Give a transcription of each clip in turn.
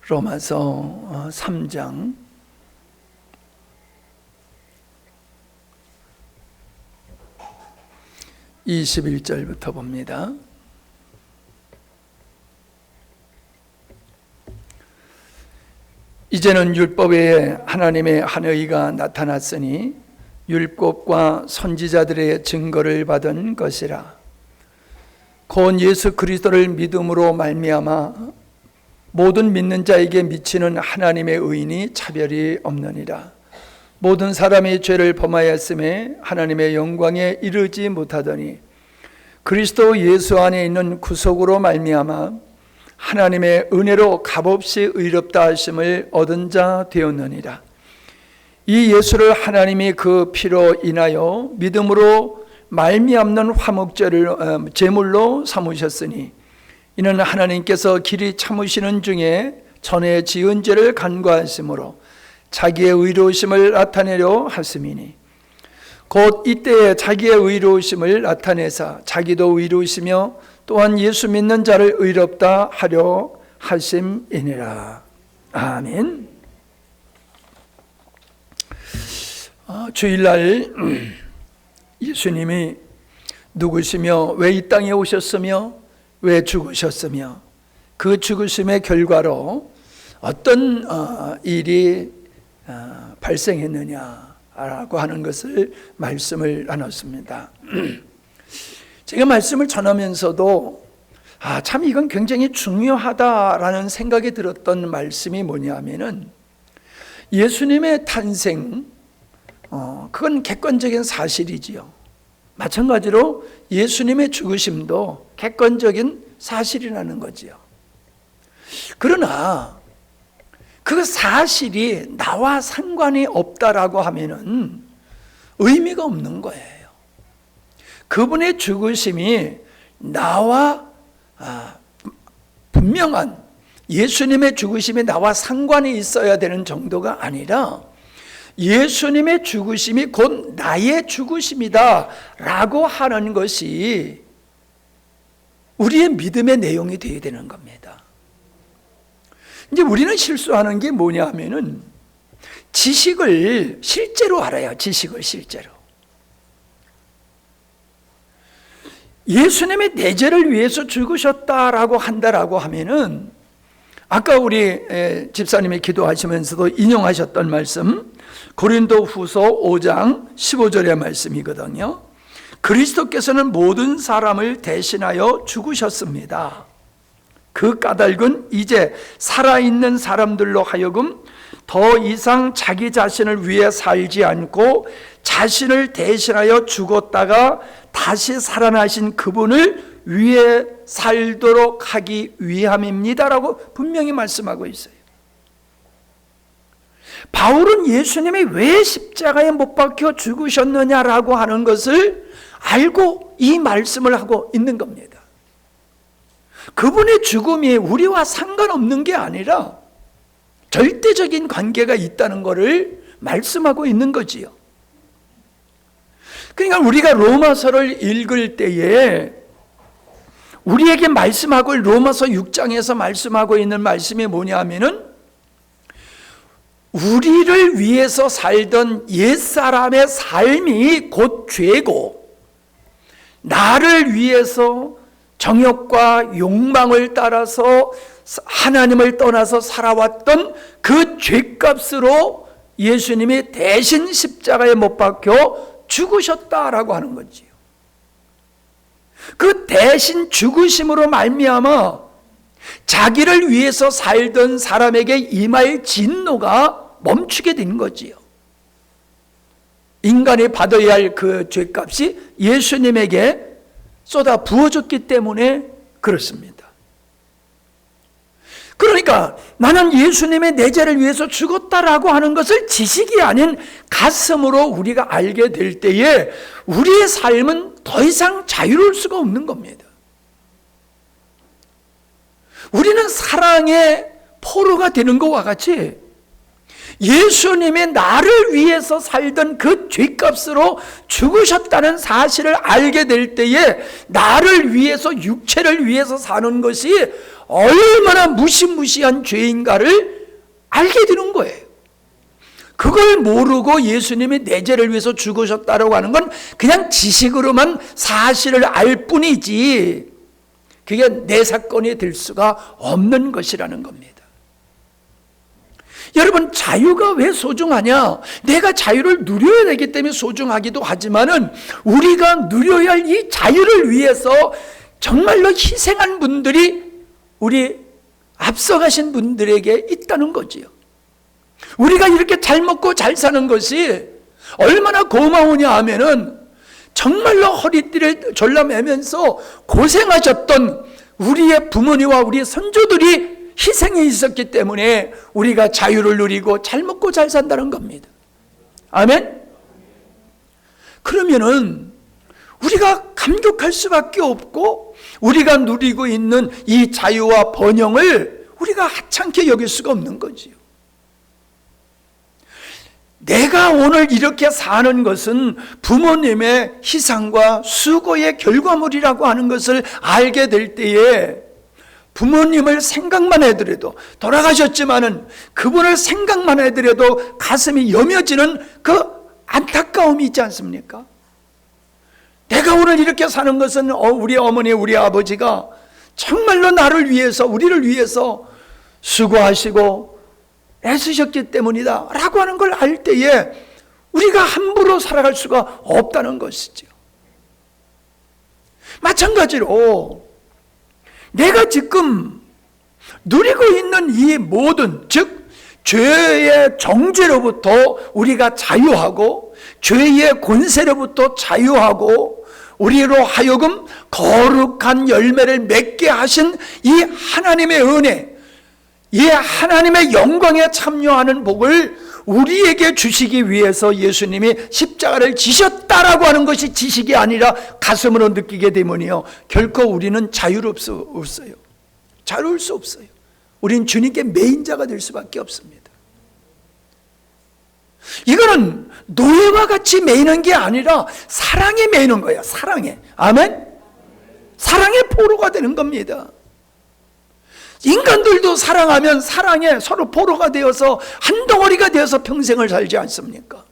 로마서 3장 21절부터 봅니다. 이제는 율법 외에 하나님의 한 의가 나타났으니 율법과 선지자들의 증거를 받은 것이라. 곧 예수 그리스도를 믿음으로 말미암아 모든 믿는 자에게 미치는 하나님의 의인이 차별이 없느니라. 모든 사람이 죄를 범하였음에 하나님의 영광에 이르지 못하더니 그리스도 예수 안에 있는 구속으로 말미암아 하나님의 은혜로 값없이 의롭다 하심을 얻은 자 되었느니라. 이 예수를 하나님이 그 피로 인하여 믿음으로 말미암는 화목제를 제물로 삼으셨으니 이는 하나님께서 길이 참으시는 중에 전에 지은 죄를 간과하심으로 자기의 의로우심을 나타내려 하심이니 곧 이때에 자기의 의로우심을 나타내사 자기도 의로우시며 또한 예수 믿는 자를 의롭다 하려 하심이니라. 아멘. 주일날 예수님이 누구시며 왜 이 땅에 오셨으며 왜 죽으셨으며 그 죽으심의 결과로 어떤 일이 발생했느냐라고 하는 것을 말씀을 나눴습니다. 제가 말씀을 전하면서도 참 이건 굉장히 중요하다라는 생각이 들었던 말씀이 뭐냐면은 예수님의 탄생, 그건 객관적인 사실이지요. 마찬가지로 예수님의 죽으심도 객관적인 사실이라는 거지요. 그러나 그 사실이 나와 상관이 없다라고 하면은 의미가 없는 거예요. 그분의 죽으심이 나와 분명한 예수님의 죽으심이 나와 상관이 있어야 되는 정도가 아니라 예수님의 죽으심이 곧 나의 죽으심이다 라고 하는 것이 우리의 믿음의 내용이 되어야 되는 겁니다. 이제 우리는 실수하는 게 뭐냐 하면은 지식을 실제로 알아요. 지식을 실제로. 예수님의 내 죄를 위해서 죽으셨다라고 한다라고 하면은 아까 우리 집사님이 기도하시면서도 인용하셨던 말씀 고린도후서 5장 15절의 말씀이거든요. 그리스도께서는 모든 사람을 대신하여 죽으셨습니다. 그 까닭은 이제 살아있는 사람들로 하여금 더 이상 자기 자신을 위해 살지 않고 자신을 대신하여 죽었다가 다시 살아나신 그분을 위해 살도록 하기 위함입니다라고 분명히 말씀하고 있어요. 바울은 예수님이 왜 십자가에 못 박혀 죽으셨느냐라고 하는 것을 알고 이 말씀을 하고 있는 겁니다. 그분의 죽음이 우리와 상관없는 게 아니라 절대적인 관계가 있다는 것을 말씀하고 있는 거지요. 그러니까 우리가 로마서를 읽을 때에 우리에게 말씀하고 로마서 6장에서 말씀하고 있는 말씀이 뭐냐 하면은 우리를 위해서 살던 옛사람의 삶이 곧 죄고 나를 위해서 정욕과 욕망을 따라서 하나님을 떠나서 살아왔던 그 죄값으로 예수님이 대신 십자가에 못 박혀 죽으셨다라고 하는 거지요. 그 대신 죽으심으로 말미암아 자기를 위해서 살던 사람에게 임할 진노가 멈추게 된 거지요. 인간이 받아야 할 그 죄값이 예수님에게 쏟아 부어졌기 때문에 그렇습니다. 그러니까 나는 예수님의 내 죄를 위해서 죽었다라고 하는 것을 지식이 아닌 가슴으로 우리가 알게 될 때에 우리의 삶은 더 이상 자유로울 수가 없는 겁니다. 우리는 사랑의 포로가 되는 것과 같이 예수님이 나를 위해서 살던 그 죄값으로 죽으셨다는 사실을 알게 될 때에 나를 위해서, 육체를 위해서 사는 것이 얼마나 무시무시한 죄인가를 알게 되는 거예요. 그걸 모르고 예수님이 내 죄를 위해서 죽으셨다고 하는 건 그냥 지식으로만 사실을 알 뿐이지 그게 내 사건이 될 수가 없는 것이라는 겁니다. 여러분, 자유가 왜 소중하냐? 내가 자유를 누려야 되기 때문에 소중하기도 하지만은 우리가 누려야 할 이 자유를 위해서 정말로 희생한 분들이 우리 앞서가신 분들에게 있다는 거지요. 우리가 이렇게 잘 먹고 잘 사는 것이 얼마나 고마우냐 하면은 정말로 허리띠를 졸라매면서 고생하셨던 우리의 부모님과 우리의 선조들이 희생이 있었기 때문에 우리가 자유를 누리고 잘 먹고 잘 산다는 겁니다. 아멘? 그러면은 우리가 감격할 수밖에 없고 우리가 누리고 있는 이 자유와 번영을 우리가 하찮게 여길 수가 없는 거지요. 내가 오늘 이렇게 사는 것은 부모님의 희생과 수고의 결과물이라고 하는 것을 알게 될 때에 부모님을 생각만 해더라도, 돌아가셨지만은 그분을 생각만 해더라도 가슴이 여며지는 그 안타까움이 있지 않습니까? 내가 오늘 이렇게 사는 것은 우리 어머니, 우리 아버지가 정말로 나를 위해서, 우리를 위해서 수고하시고 애쓰셨기 때문이다 라고 하는 걸 알 때에 우리가 함부로 살아갈 수가 없다는 것이죠. 마찬가지로 내가 지금 누리고 있는 이 모든, 즉 죄의 정죄로부터 우리가 자유하고 죄의 권세로부터 자유하고 우리로 하여금 거룩한 열매를 맺게 하신 이 하나님의 은혜, 이 하나님의 영광에 참여하는 복을 우리에게 주시기 위해서 예수님이 십자가를 지셨다라고 하는 것이 지식이 아니라 가슴으로 느끼게 되면요, 결코 우리는 자유롭어요. 자유로울 수 없어요. 우린 주님께 매인 자가 될 수밖에 없습니다. 이거는 노예와 같이 매이는 게 아니라 사랑에 매이는 거야. 사랑에. 아멘? 사랑의 포로가 되는 겁니다. 인간들도 사랑하면 사랑에 서로 포로가 되어서 한 덩어리가 되어서 평생을 살지 않습니까?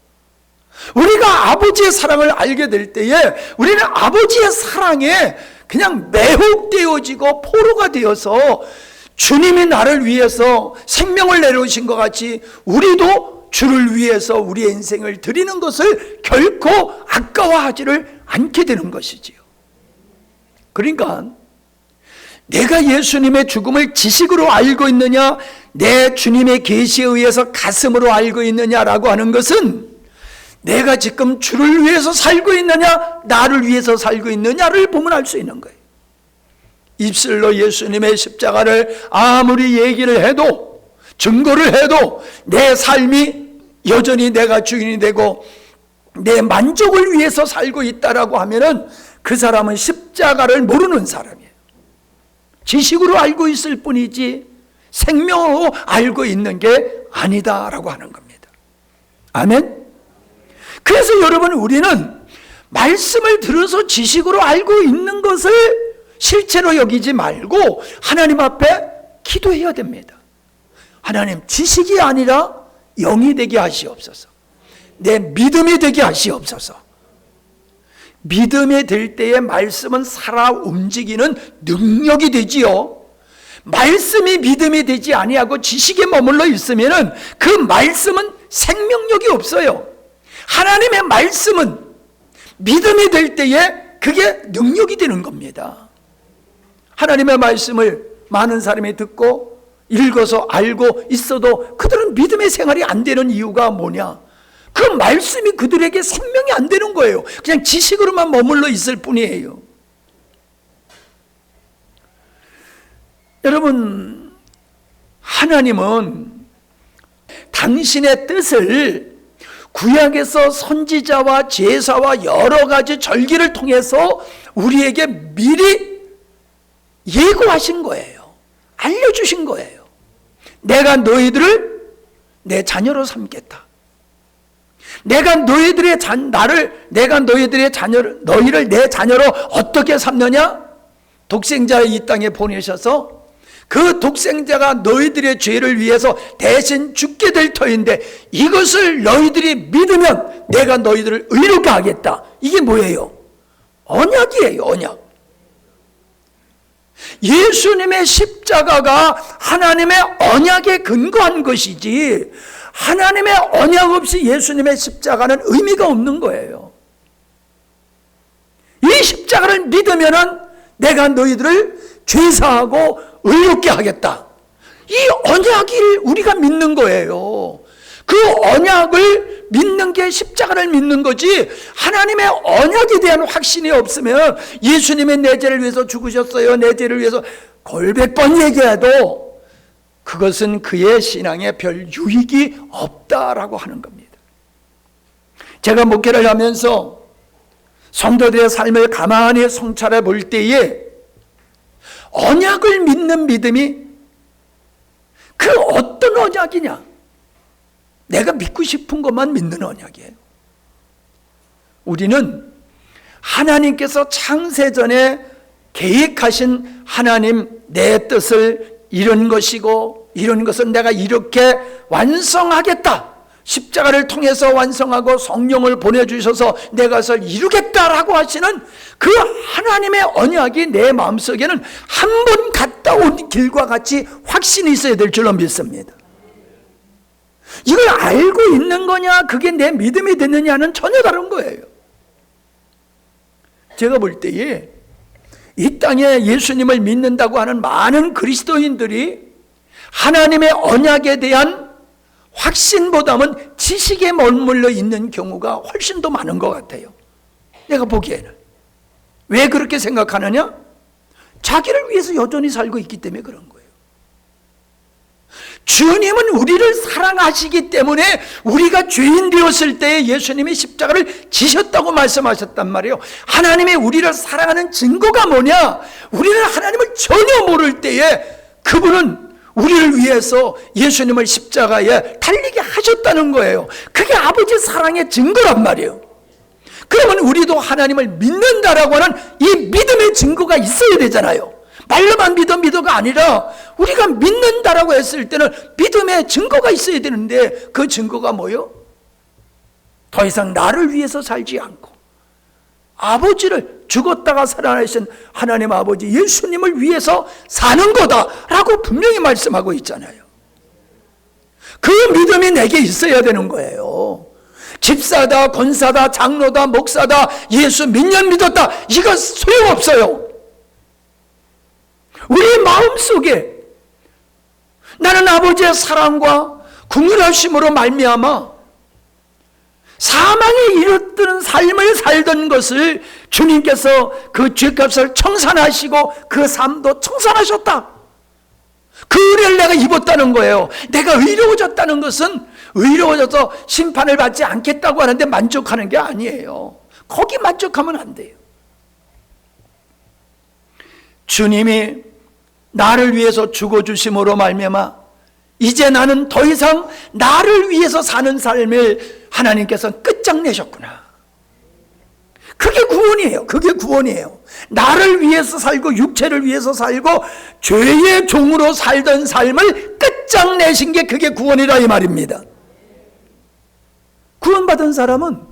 우리가 아버지의 사랑을 알게 될 때에 우리는 아버지의 사랑에 그냥 매혹되어지고 포로가 되어서 주님이 나를 위해서 생명을 내려오신 것 같이 우리도 주를 위해서 우리의 인생을 드리는 것을 결코 아까워하지를 않게 되는 것이지요. 그러니까 내가 예수님의 죽음을 지식으로 알고 있느냐, 내 주님의 계시에 의해서 가슴으로 알고 있느냐라고 하는 것은 내가 지금 주를 위해서 살고 있느냐, 나를 위해서 살고 있느냐를 보면 알 수 있는 거예요. 입술로 예수님의 십자가를 아무리 얘기를 해도, 증거를 해도 내 삶이 여전히 내가 주인이 되고 내 만족을 위해서 살고 있다라고 하면은 그 사람은 십자가를 모르는 사람이에요. 지식으로 알고 있을 뿐이지 생명으로 알고 있는 게 아니다라고 하는 겁니다. 아멘? 그래서 여러분, 우리는 말씀을 들어서 지식으로 알고 있는 것을 실체로 여기지 말고 하나님 앞에 기도해야 됩니다. 하나님, 지식이 아니라 영이 되게 하시옵소서. 내 믿음이 되게 하시옵소서. 믿음이 될 때에 말씀은 살아 움직이는 능력이 되지요. 말씀이 믿음이 되지 아니하고 지식에 머물러 있으면은 그 말씀은 생명력이 없어요. 하나님의 말씀은 믿음이 될 때에 그게 능력이 되는 겁니다. 하나님의 말씀을 많은 사람이 듣고 읽어서 알고 있어도 그들은 믿음의 생활이 안 되는 이유가 뭐냐? 그 말씀이 그들에게 생명이 안 되는 거예요. 그냥 지식으로만 머물러 있을 뿐이에요. 여러분, 하나님은 당신의 뜻을 구약에서 선지자와 제사와 여러 가지 절기를 통해서 우리에게 미리 예고하신 거예요. 알려주신 거예요. 내가 너희들을 내 자녀로 삼겠다. 내가 너희들의 너희를 내 자녀로 어떻게 삼느냐? 독생자를 이 땅에 보내셔서 그 독생자가 너희들의 죄를 위해서 대신 죽게 될 터인데 이것을 너희들이 믿으면 내가 너희들을 의롭게 하겠다. 이게 뭐예요? 언약이에요, 언약. 예수님의 십자가가 하나님의 언약에 근거한 것이지 하나님의 언약 없이 예수님의 십자가는 의미가 없는 거예요. 이 십자가를 믿으면은 내가 너희들을 죄사하고 의롭게 하겠다. 이 언약을 우리가 믿는 거예요. 그 언약을 믿는 게 십자가를 믿는 거지 하나님의 언약에 대한 확신이 없으면 예수님이 내 죄를 위해서 죽으셨어요, 내 죄를 위해서 골백 번 얘기해도 그것은 그의 신앙에 별 유익이 없다라고 하는 겁니다. 제가 목회를 하면서 성도들의 삶을 가만히 성찰해 볼 때에 언약을 믿는 믿음이 그 어떤 언약이냐? 내가 믿고 싶은 것만 믿는 언약이에요. 우리는 하나님께서 창세전에 계획하신 하나님 내 뜻을 이런 것이고 이런 것은 내가 이렇게 완성하겠다. 십자가를 통해서 완성하고 성령을 보내주셔서 내가 그것을 이루겠다라고 하시는 그 하나님의 언약이 내 마음속에는 한 번 갔다 온 길과 같이 확신이 있어야 될 줄로 믿습니다. 이걸 알고 있는 거냐 그게 내 믿음이 됐느냐는 전혀 다른 거예요. 제가 볼 때에 이 땅에 예수님을 믿는다고 하는 많은 그리스도인들이 하나님의 언약에 대한 확신보다는 지식에 머물러 있는 경우가 훨씬 더 많은 것 같아요. 내가 보기에는. 왜 그렇게 생각하느냐? 자기를 위해서 여전히 살고 있기 때문에 그런 거예요. 주님은 우리를 사랑하시기 때문에 우리가 죄인 되었을 때에 예수님이 십자가를 지셨다고 말씀하셨단 말이에요. 하나님이 우리를 사랑하는 증거가 뭐냐? 우리는 하나님을 전혀 모를 때에 그분은 우리를 위해서 예수님을 십자가에 달리게 하셨다는 거예요. 그게 아버지 사랑의 증거란 말이에요. 그러면 우리도 하나님을 믿는다라고 하는 이 믿음의 증거가 있어야 되잖아요. 말로만 믿어가 아니라 우리가 믿는다라고 했을 때는 믿음의 증거가 있어야 되는데 그 증거가 뭐요? 더 이상 나를 위해서 살지 않고 아버지를 죽었다가 살아나신 하나님 아버지 예수님을 위해서 사는 거다라고 분명히 말씀하고 있잖아요. 그 믿음이 내게 있어야 되는 거예요. 집사다, 권사다, 장로다, 목사다, 예수 몇 년 믿었다 이거 소용없어요. 우리 마음속에 나는 아버지의 사랑과 긍휼하심으로 말미암아 사망에 이르뜨는 삶을 살던 것을 주님께서 그 죄값을 청산하시고 그 삶도 청산하셨다. 그 은혜를 내가 입었다는 거예요. 내가 의로워졌다는 것은 의로워져서 심판을 받지 않겠다고 하는데 만족하는 게 아니에요. 거기 만족하면 안 돼요. 주님이 나를 위해서 죽어주심으로 말미암아 이제 나는 더 이상 나를 위해서 사는 삶을 하나님께서 끝장내셨구나. 그게 구원이에요. 그게 구원이에요. 나를 위해서 살고 육체를 위해서 살고 죄의 종으로 살던 삶을 끝장내신 게 그게 구원이라 이 말입니다. 구원받은 사람은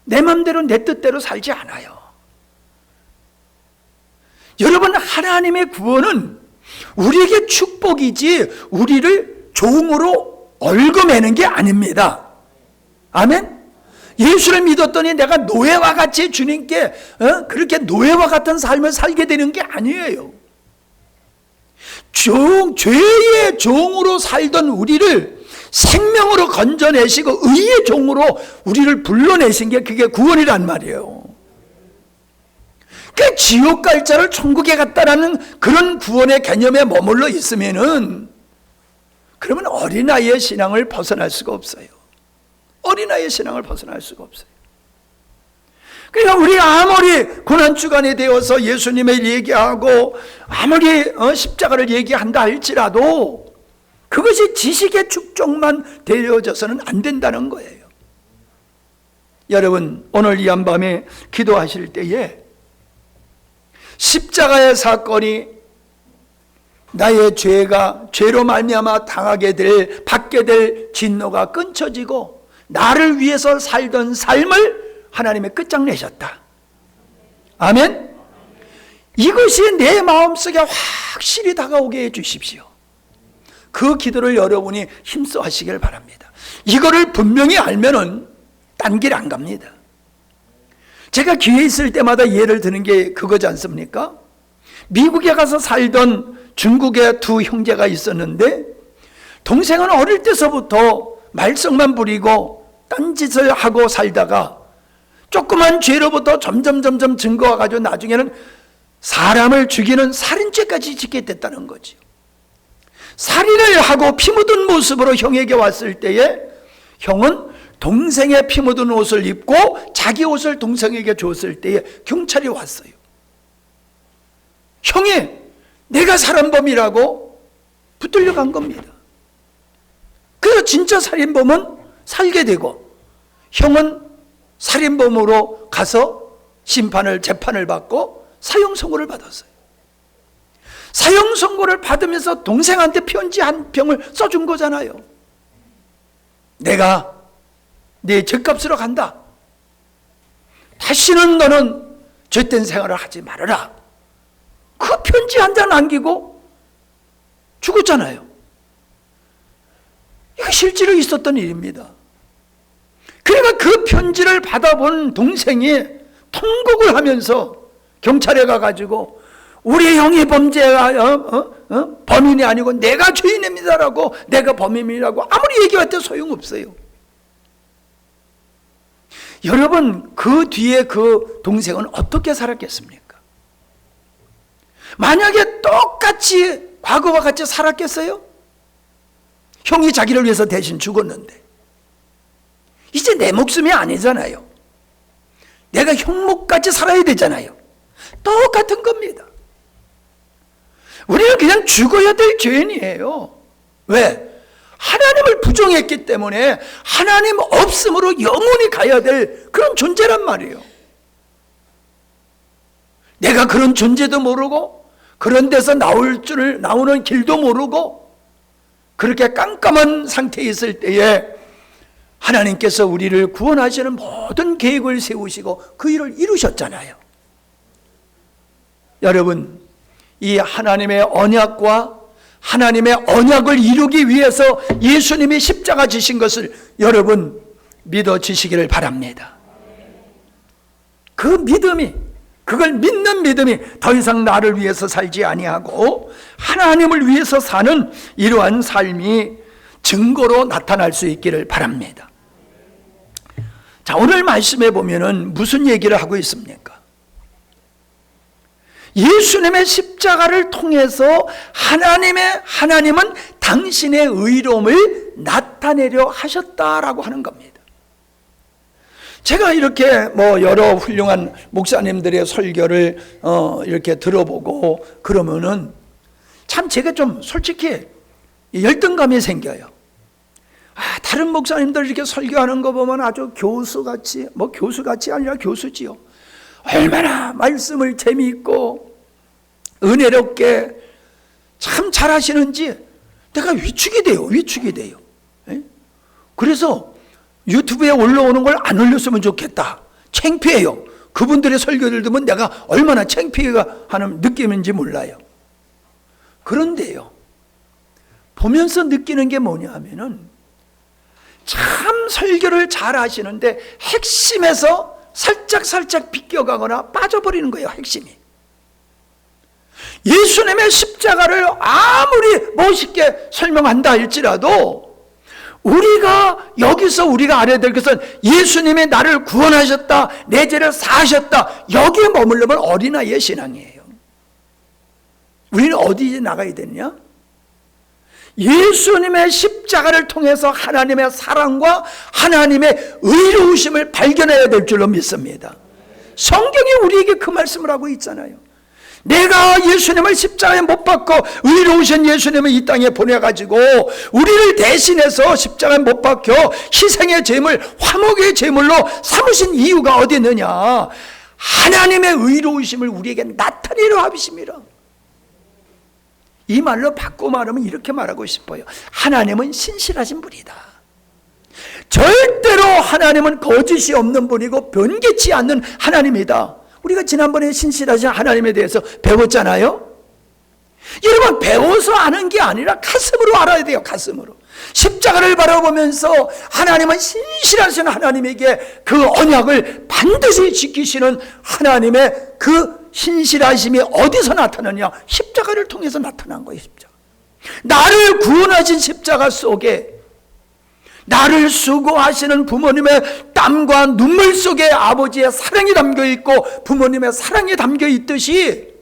내 맘대로 내 뜻대로 살지 않아요. 여러분, 하나님의 구원은 우리에게 축복이지 우리를 종으로 얽어매는 게 아닙니다. 아멘? 예수를 믿었더니 내가 노예와 같이 주님께 그렇게 노예와 같은 삶을 살게 되는 게 아니에요. 죄의 종으로 살던 우리를 생명으로 건져내시고 의의 종으로 우리를 불러내신 게 그게 구원이란 말이에요. 그 지옥 갈 자를 천국에 갔다라는 그런 구원의 개념에 머물러 있으면은 그러면 어린아이의 신앙을 벗어날 수가 없어요. 어린아이의 신앙을 벗어날 수가 없어요. 그러니까 우리가 아무리 고난주간이 되어서 예수님을 얘기하고 아무리 십자가를 얘기한다 할지라도 그 그것이 지식의 축적만 되어져서는 안 된다는 거예요. 여러분, 오늘 이 한밤에 기도하실 때에 십자가의 사건이 나의 죄로 말미암아 당하게 될, 받게 될 진노가 끊쳐지고 나를 위해서 살던 삶을 하나님이 끝장내셨다. 아멘. 이것이 내 마음속에 확실히 다가오게 해주십시오. 그 기도를 여러분이 힘써 하시길 바랍니다. 이거를 분명히 알면은 딴 길 안 갑니다. 제가 기회 있을 때마다 예를 드는 게 그거지 않습니까? 미국에 가서 살던 중국의 두 형제가 있었는데, 동생은 어릴 때서부터 말썽만 부리고 딴짓을 하고 살다가 조그만 죄로부터 점점 증거해가지고 나중에는 사람을 죽이는 살인죄까지 짓게 됐다는 거죠. 살인을 하고 피 묻은 모습으로 형에게 왔을 때에 형은 동생의 피 묻은 옷을 입고 자기 옷을 동생에게 줬을 때에 경찰이 왔어요. 형이 내가 살인범이라고 붙들려 간 겁니다. 그래서 진짜 살인범은 살게 되고 형은 살인범으로 가서 재판을 받고 사형 선고를 받았어요. 사형 선고를 받으면서 동생한테 편지 한 병을 써준 거잖아요. 내가 네 죗값으로 간다. 다시는 너는 죄된 생활을 하지 말아라. 그 편지 한 장 남기고 죽었잖아요. 이거 실제로 있었던 일입니다. 그러니까 그 편지를 받아본 동생이 통곡을 하면서 경찰에 가가지고 우리 형이 범인이 아니고 내가 죄인입니다라고, 내가 범인이라고 아무리 얘기해도 소용없어요. 여러분, 그 뒤에 그 동생은 어떻게 살았겠습니까? 만약에 똑같이 과거와 같이 살았겠어요? 형이 자기를 위해서 대신 죽었는데 이제 내 목숨이 아니잖아요. 내가 형 목까지 살아야 되잖아요. 똑같은 겁니다. 우리는 그냥 죽어야 될 죄인이에요. 왜? 하나님을 부정했기 때문에 하나님 없음으로 영원히 가야 될 그런 존재란 말이에요. 내가 그런 존재도 모르고 그런 데서 나오는 길도 모르고 그렇게 깜깜한 상태에 있을 때에 하나님께서 우리를 구원하시는 모든 계획을 세우시고 그 일을 이루셨잖아요. 여러분, 이 하나님의 언약과 하나님의 언약을 이루기 위해서 예수님이 십자가 지신 것을 여러분 믿어지시기를 바랍니다. 그 믿음이, 그걸 믿는 믿음이 더 이상 나를 위해서 살지 아니하고 하나님을 위해서 사는 이러한 삶이 증거로 나타날 수 있기를 바랍니다. 자, 오늘 말씀해 보면은 무슨 얘기를 하고 있습니까? 예수님의 십자가를 통해서 하나님은 당신의 의로움을 나타내려 하셨다라고 하는 겁니다. 제가 이렇게 여러 훌륭한 목사님들의 설교를 이렇게 들어보고 그러면은 참 제가 좀 솔직히 열등감이 생겨요. 다른 목사님들 이렇게 설교하는 거 보면 아주 교수같이, 교수같이 아니라 교수지요. 얼마나 말씀을 재미있고 은혜롭게 참 잘하시는지 내가 위축이 돼요. 그래서 유튜브에 올라오는 걸 안 올렸으면 좋겠다. 창피해요. 그분들의 설교를 들으면 내가 얼마나 창피해가 하는 느낌인지 몰라요. 그런데요, 보면서 느끼는 게 뭐냐 하면은 참 설교를 잘 하시는데 핵심에서 살짝 비껴가거나 빠져버리는 거예요. 핵심이. 예수님의 십자가를 아무리 멋있게 설명한다 할지라도 우리가 알아야 될 것은 예수님이 나를 구원하셨다, 내 죄를 사하셨다, 여기에 머물려면 어린아이의 신앙이에요. 우리는 어디에 나가야 되느냐? 예수님의 십자가를 통해서 하나님의 사랑과 하나님의 의로우심을 발견해야 될 줄로 믿습니다. 성경이 우리에게 그 말씀을 하고 있잖아요. 내가 예수님을 십자가에 못 박고 의로우신 예수님을 이 땅에 보내가지고 우리를 대신해서 십자가에 못 박혀 희생의 제물, 화목의 제물로 삼으신 이유가 어디 있느냐? 하나님의 의로우심을 우리에게 나타내려 하심이라. 이 말로 바꿔 말하면 이렇게 말하고 싶어요. 하나님은 신실하신 분이다. 절대로 하나님은 거짓이 없는 분이고 변개치 않는 하나님이다. 우리가 지난번에 신실하신 하나님에 대해서 배웠잖아요. 여러분, 배워서 아는 게 아니라 가슴으로 알아야 돼요. 가슴으로. 십자가를 바라보면서 하나님은 신실하신 하나님에게 그 언약을 반드시 지키시는 하나님의 그 신실하심이 어디서 나타나냐? 십자가를 통해서 나타난 거예요. 십자가. 나를 구원하신 십자가 속에 나를 수고하시는 부모님의 땀과 눈물 속에 아버지의 사랑이 담겨 있고 부모님의 사랑이 담겨 있듯이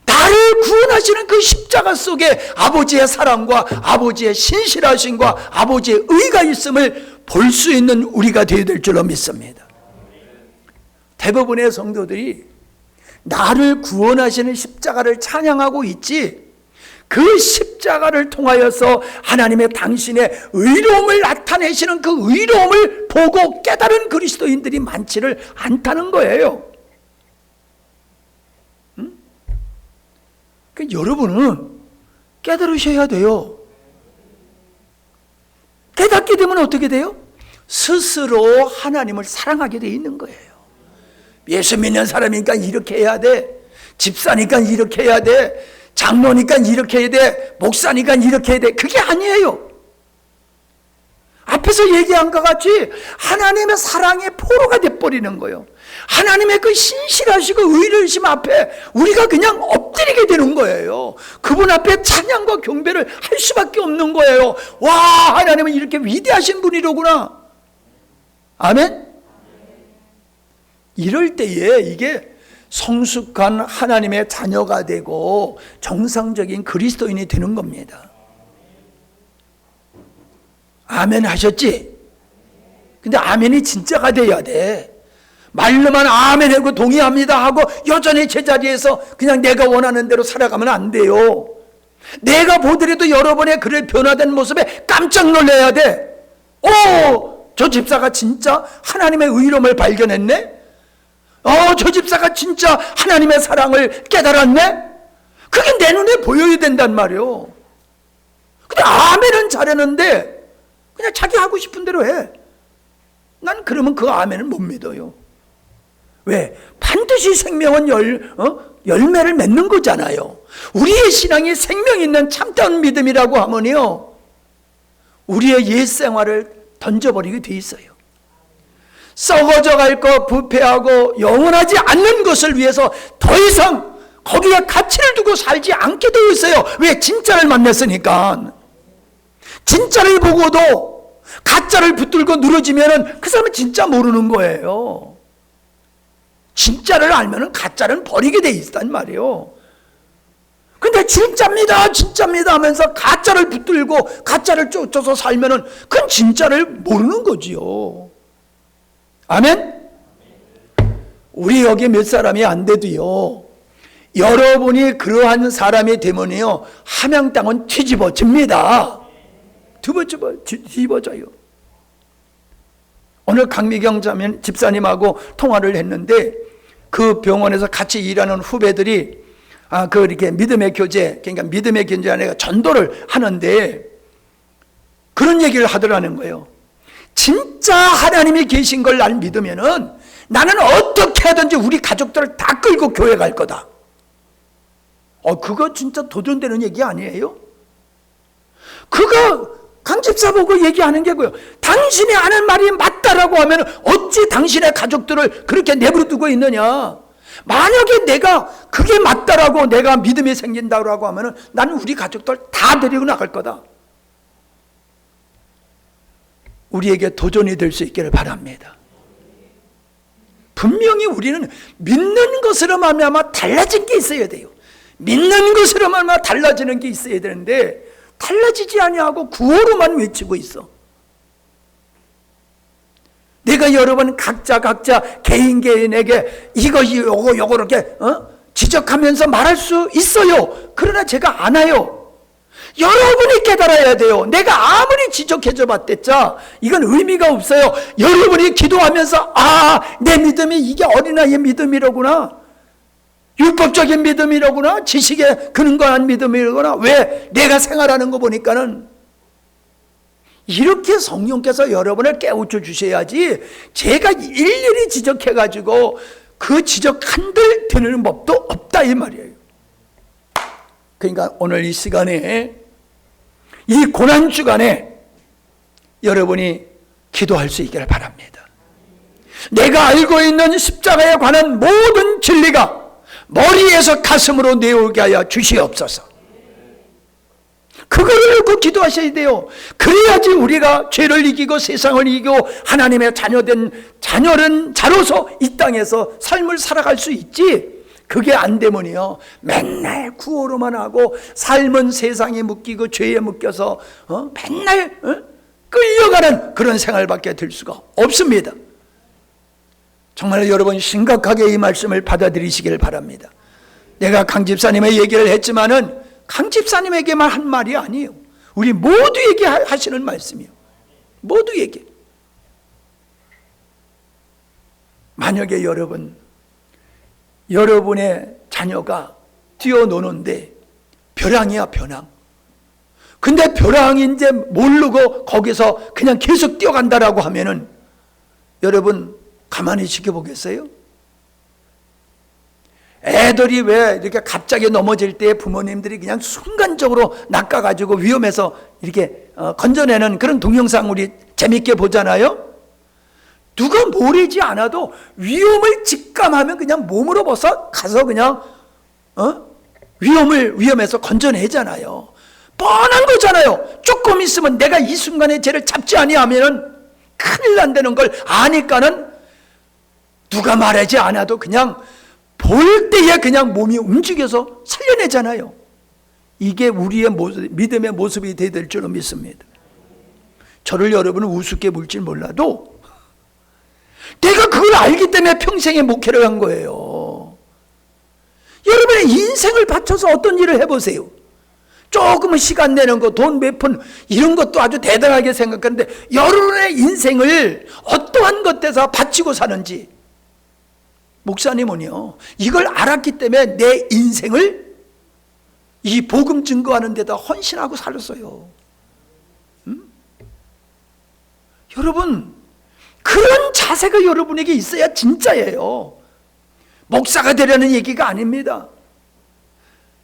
나를 구원하시는 그 십자가 속에 아버지의 사랑과 아버지의 신실하심과 아버지의 의가 있음을 볼 수 있는 우리가 되어야 될 줄로 믿습니다. 대부분의 성도들이 나를 구원하시는 십자가를 찬양하고 있지 그 십자가를 통하여서 하나님의 당신의 의로움을 나타내시는 그 의로움을 보고 깨달은 그리스도인들이 많지를 않다는 거예요. 그러니까 여러분은 깨달으셔야 돼요. 깨닫게 되면 어떻게 돼요? 스스로 하나님을 사랑하게 돼 있는 거예요. 예수 믿는 사람이니까 이렇게 해야 돼. 집사니까 이렇게 해야 돼. 장로니까 이렇게 해야 돼. 목사니까 이렇게 해야 돼. 그게 아니에요. 앞에서 얘기한 것 같이 하나님의 사랑의 포로가 돼버리는 거예요. 하나님의 그 신실하시고 의로우심 앞에 우리가 그냥 엎드리게 되는 거예요. 그분 앞에 찬양과 경배를 할 수밖에 없는 거예요. 와, 하나님은 이렇게 위대하신 분이로구나. 아멘? 이럴 때에 이게 성숙한 하나님의 자녀가 되고 정상적인 그리스도인이 되는 겁니다. 아멘 하셨지? 근데 아멘이 진짜가 돼야 돼. 말로만 아멘 하고 동의합니다 하고 여전히 제자리에서 그냥 내가 원하는 대로 살아가면 안 돼요. 내가 보더라도 여러분의 그를 변화된 모습에 깜짝 놀라야 돼. 저 집사가 진짜 하나님의 의로움을 발견했네? 저 집사가 진짜 하나님의 사랑을 깨달았네? 그게 내 눈에 보여야 된단 말이에요. 근데 아멘은 잘하는데 그냥 자기 하고 싶은 대로 해. 난 그러면 그 아멘을 못 믿어요. 왜? 반드시 생명은 열매를 맺는 거잖아요. 우리의 신앙이 생명 있는 참다운 믿음이라고 하면요, 우리의 옛 생활을 던져버리게 돼 있어요. 썩어져 갈 것, 부패하고 영원하지 않는 것을 위해서 더 이상 거기에 가치를 두고 살지 않게 되어 있어요. 왜? 진짜를 만났으니까. 진짜를 보고도 가짜를 붙들고 늘어지면 그 사람은 진짜 모르는 거예요. 진짜를 알면 가짜는 버리게 돼 있단 말이에요. 근데 진짜입니다, 진짜입니다 하면서 가짜를 붙들고 가짜를 쫓아서 살면 그건 진짜를 모르는 거지요. 아멘? 우리 여기 몇 사람이 안 돼도요, 여러분이 그러한 사람이 되면요, 함양 땅은 뒤집어집니다. 뒤집어져요. 오늘 강미경 자매 집사님하고 통화를 했는데 그 병원에서 같이 일하는 후배들이 이렇게 믿음의 교제, 그러니까 믿음의 교제 안에 전도를 하는데 그런 얘기를 하더라는 거예요. 진짜 하나님이 계신 걸 난 믿으면은 나는 어떻게 하든지 우리 가족들을 다 끌고 교회 갈 거다. 그거 진짜 도전되는 얘기 아니에요? 그거 강 집사 보고 얘기하는 게고요. 당신이 하는 말이 맞다라고 하면 어찌 당신의 가족들을 그렇게 내버려 두고 있느냐. 만약에 내가 그게 맞다라고 내가 믿음이 생긴다고 하면 나는 우리 가족들 다 데리고 나갈 거다. 우리에게 도전이 될 수 있기를 바랍니다. 분명히 우리는 믿는 것으로 말미암아 달라진 게 있어야 돼요. 믿는 것으로 말미암아 달라지는 게 있어야 되는데 달라지지 아니하고 구호로만 외치고 있어. 내가 여러분 각자 개인에게 이거 요거 이렇게 지적하면서 말할 수 있어요. 그러나 제가 안 해요. 여러분이 깨달아야 돼요. 내가 아무리 지적해줘 봤댔자 이건 의미가 없어요. 여러분이 기도하면서 내 믿음이 이게 어린아이의 믿음이로구나, 율법적인 믿음이로구나, 지식에 근거한 믿음이로구나, 왜 내가 생활하는 거 보니까는, 이렇게 성령께서 여러분을 깨우쳐 주셔야지 제가 일일이 지적해가지고 그 지적 한들 드는 법도 없다 이 말이에요. 그러니까 오늘 이 시간에, 이 고난주간에 여러분이 기도할 수 있기를 바랍니다. 내가 알고 있는 십자가에 관한 모든 진리가 머리에서 가슴으로 내려오게 하여 주시옵소서. 그거를 놓고 기도하셔야 돼요. 그래야지 우리가 죄를 이기고 세상을 이기고 하나님의 자녀로서 이 땅에서 삶을 살아갈 수 있지. 그게 안 되면요, 맨날 구호로만 하고 삶은 세상에 묶이고 죄에 묶여서 맨날 끌려가는 그런 생활밖에 될 수가 없습니다. 정말 여러분 심각하게 이 말씀을 받아들이시길 바랍니다. 내가 강 집사님의 얘기를 했지만은 강 집사님에게만 한 말이 아니에요. 우리 모두에게 하시는 말씀이에요. 모두에게. 만약에 여러분의 자녀가 뛰어노는데 벼랑이야, 벼랑. 근데 벼랑인지 모르고 거기서 그냥 계속 뛰어간다라고 하면은 여러분 가만히 지켜보겠어요? 애들이 왜 이렇게 갑자기 넘어질 때 부모님들이 그냥 순간적으로 낚아가지고 위험해서 이렇게 건져내는 그런 동영상 우리 재밌게 보잖아요? 누가 모르지 않아도 위험을 직감하면 그냥 몸으로 벗어 가서 그냥 위험에서 건져내잖아요. 뻔한 거잖아요. 조금 있으면 내가 이 순간에 쟤를 잡지 아니하면은 큰일 난다는 걸 아니까는 누가 말하지 않아도 그냥 볼 때에 그냥 몸이 움직여서 살려내잖아요. 이게 우리의 믿음의 모습이 되어야 될 줄로 믿습니다. 저를 여러분은 우습게 볼지 몰라도 내가 그걸 알기 때문에 평생의 목회를 한 거예요. 여러분의 인생을 바쳐서 어떤 일을 해보세요. 조금은 시간 내는 거, 돈 몇 푼 이런 것도 아주 대단하게 생각하는데 여러분의 인생을 어떠한 것에서 바치고 사는지, 목사님은요 이걸 알았기 때문에 내 인생을 이 복음 증거하는 데다 헌신하고 살았어요. 여러분 그런 자세가 여러분에게 있어야 진짜예요. 목사가 되려는 얘기가 아닙니다.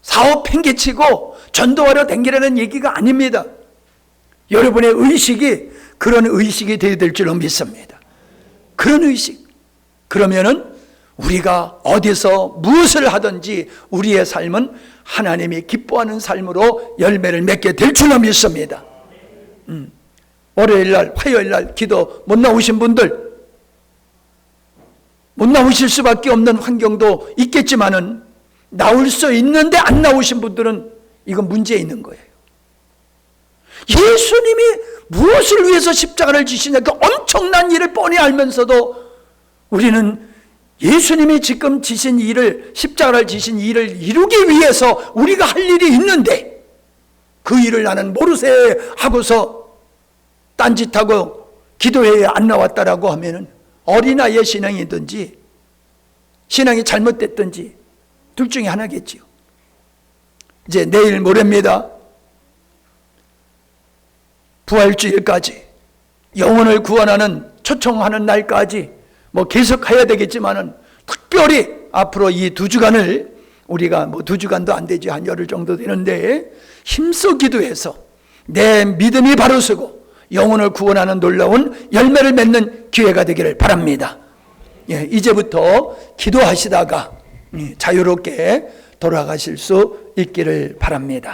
사업 팽개치고 전도하러 다니라는 얘기가 아닙니다. 여러분의 의식이 그런 의식이 되어야 될 줄로 믿습니다. 그런 의식. 그러면은 우리가 어디서 무엇을 하든지 우리의 삶은 하나님이 기뻐하는 삶으로 열매를 맺게 될 줄로 믿습니다. 월요일날, 화요일날 기도 못 나오신 분들, 못 나오실 수밖에 없는 환경도 있겠지만은 나올 수 있는데 안 나오신 분들은 이건 문제 있는 거예요. 예수님이 무엇을 위해서 십자가를 지시냐, 그 엄청난 일을 뻔히 알면서도 우리는 예수님이 지금 지신 일을, 십자가를 지신 일을 이루기 위해서 우리가 할 일이 있는데 그 일을 나는 모르세 하고서 딴짓하고 기도회에 안 나왔다라고 하면은 어린아이의 신앙이든지 신앙이 잘못됐든지 둘 중에 하나겠지요. 이제 내일 모레입니다. 부활주일까지 영혼을 구원하는 초청하는 날까지 계속 해야 되겠지만은 특별히 앞으로 이 2주간을 우리가 2주간도 안 되지, 한 열흘 정도 되는데 힘써 기도해서 내 믿음이 바로 서고 영혼을 구원하는 놀라운 열매를 맺는 기회가 되기를 바랍니다. 이제부터 기도하시다가 자유롭게 돌아가실 수 있기를 바랍니다.